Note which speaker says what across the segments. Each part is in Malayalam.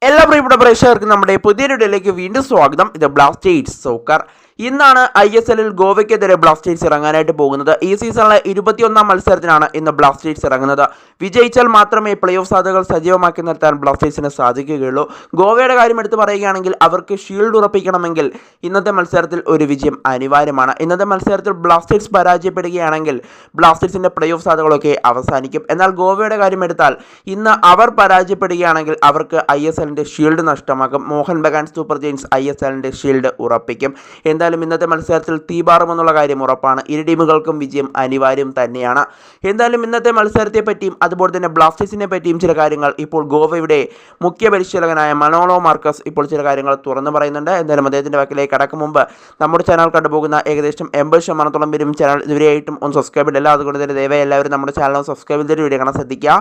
Speaker 1: എല്ലാ പ്രിയപ്പെട്ട പ്രേക്ഷകർക്കും നമ്മുടെ പുതിയൊരു വീഡിയോയിലേക്ക് വീണ്ടും സ്വാഗതം. ഇത് ബ്ലാസ്റ്റേഴ്സ് സോക്കർ. ഇന്നാണ് ISLൽ ഗോവയ്ക്കെതിരെ ബ്ലാസ്റ്റേഴ്സ് ഇറങ്ങാനായിട്ട് പോകുന്നത്. ഈ സീസണിലെ 21ാം മത്സരത്തിനാണ് ഇന്ന് ബ്ലാസ്റ്റേഴ്സ് ഇറങ്ങുന്നത്. വിജയിച്ചാൽ മാത്രമേ പ്ലേ ഓഫ് സാധ്യതകൾ സജീവമാക്കി നിർത്താൻ ബ്ലാസ്റ്റേഴ്സിന് സാധിക്കുകയുള്ളൂ. ഗോവയുടെ കാര്യം എടുത്ത് പറയുകയാണെങ്കിൽ അവർക്ക് ഷീൽഡ് ഉറപ്പിക്കണമെങ്കിൽ ഇന്നത്തെ മത്സരത്തിൽ ഒരു വിജയം അനിവാര്യമാണ്. ഇന്നത്തെ മത്സരത്തിൽ ബ്ലാസ്റ്റേഴ്സ് പരാജയപ്പെടുകയാണെങ്കിൽ ബ്ലാസ്റ്റേഴ്സിൻ്റെ പ്ലേ ഓഫ് സാധ്യതകളൊക്കെ അവസാനിക്കും. എന്നാൽ ഗോവയുടെ കാര്യം എടുത്താൽ ഇന്ന് അവർ പരാജയപ്പെടുകയാണെങ്കിൽ അവർക്ക് ISLൻ്റെ ഷീൽഡ് നഷ്ടമാക്കും. മോഹൻ ബഗാൻ സൂപ്പർ ജയൻസ് ISLൻ്റെ ഷീൽഡ് ഉറപ്പിക്കും. എന്തായാലും ഇന്നത്തെ മത്സരത്തിൽ തീപാറുമെന്നുള്ള കാര്യം ഉറപ്പാണ്. ഇരു ടീമുകൾക്കും വിജയം അനിവാര്യം തന്നെയാണ്. എന്തായാലും ഇന്നത്തെ മത്സരത്തെ പറ്റിയും അതുപോലെ തന്നെ ബ്ലാസ്റ്റേഴ്സിനെ പറ്റിയും ചില കാര്യങ്ങൾ ഇപ്പോൾ ഗോവയുടെ മുഖ്യ പരിശീലകനായ മനോലോ മാർക്കസ് ഇപ്പോൾ ചില കാര്യങ്ങൾ തുറന്നു പറയുന്നുണ്ട്. എന്തായാലും അദ്ദേഹത്തിൻ്റെ വാക്കിലേക്ക് കടക്കും മുമ്പ് നമ്മുടെ ചാനൽ കണ്ടുപോകുന്ന ഏകദേശം 80% പേരും ചാനൽ ഇതുവരെയായിട്ടും ഒന്ന് സബ്സ്ക്രൈബ് ചെയ്തില്ല. അതുകൊണ്ട് തന്നെ ദയവായി എല്ലാവരും നമ്മുടെ ചാനൽ സബ്സ്ക്രൈബ് ചെയ്തിട്ട് വീഡിയോ കാണാൻ ശ്രദ്ധിക്കുക.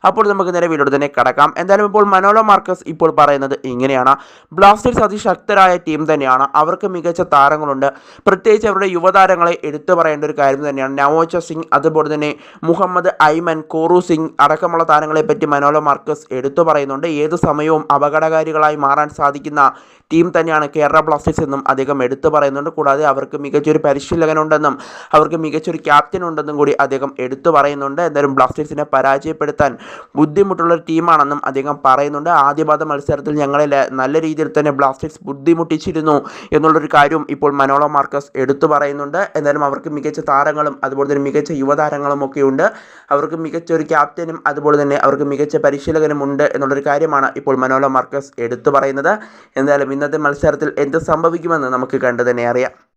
Speaker 1: അപ്പോൾ നമുക്ക് നേരെ വീഡിയോ തന്നെ കടക്കാം. എന്തായാലും ഇപ്പോൾ മനോലോ മാർക്കസ് ഇപ്പോൾ പറയുന്നത് ഇങ്ങനെയാണ്. ബ്ലാസ്റ്റേഴ്സ് അതിശക്തരായ ടീം തന്നെയാണ്. അവർക്ക് മികച്ച താരങ്ങളുണ്ട്. പ്രത്യേകിച്ച് അവരുടെ യുവതാരങ്ങളെ എടുത്തു പറയേണ്ട ഒരു കാര്യം തന്നെയാണ്. നവോച്ച സിംഗ്, അതുപോലെ തന്നെ മുഹമ്മദ് ഐമൻ, കോറു സിംഗ് അടക്കമുള്ള താരങ്ങളെ പറ്റി മനോലോ മാർക്കസ് എടുത്തു പറയുന്നുണ്ട്. ഏത് സമയവും അപകടകാരികളായി മാറാൻ സാധിക്കുന്ന ടീം തന്നെയാണ് കേരള ബ്ലാസ്റ്റേഴ്സ് എന്നും അദ്ദേഹം എടുത്തു പറയുന്നുണ്ട്. കൂടാതെ അവർക്ക് മികച്ചൊരു പരിശീലകനുണ്ടെന്നും അവർക്ക് മികച്ചൊരു ക്യാപ്റ്റൻ ഉണ്ടെന്നും കൂടി അദ്ദേഹം എടുത്തു പറയുന്നുണ്ട്. എന്തായാലും ബ്ലാസ്റ്റേഴ്സിനെ പരാജയപ്പെടുത്താൻ ബുദ്ധിമുട്ടുള്ളൊരു ടീമാണെന്നും അദ്ദേഹം പറയുന്നുണ്ട്. ആദ്യപാദ മത്സരത്തിൽ ഞങ്ങളെ നല്ല രീതിയിൽ തന്നെ ബ്ലാസ്റ്റേഴ്സ് ബുദ്ധിമുട്ടിച്ചിരുന്നു എന്നുള്ളൊരു കാര്യവും ഇപ്പോൾ മനോലോ മാർക്കസ് എടുത്തു പറയുന്നുണ്ട്. എന്തായാലും അവർക്ക് മികച്ച താരങ്ങളും അതുപോലെ തന്നെ മികച്ച യുവതാരങ്ങളും ഒക്കെ ഉണ്ട്. അവർക്ക് മികച്ചൊരു ക്യാപ്റ്റനും അതുപോലെ തന്നെ അവർക്ക് മികച്ച പരിശീലകനും ഉണ്ട് എന്നുള്ളൊരു കാര്യമാണ് ഇപ്പോൾ മനോലോ മാർക്കസ് എടുത്തു പറയുന്നത്. എന്തായാലും ഇന്നത്തെ മത്സരത്തിൽ എന്ത് സംഭവിക്കുമെന്ന് നമുക്ക് കണ്ടു തന്നെ അറിയാം.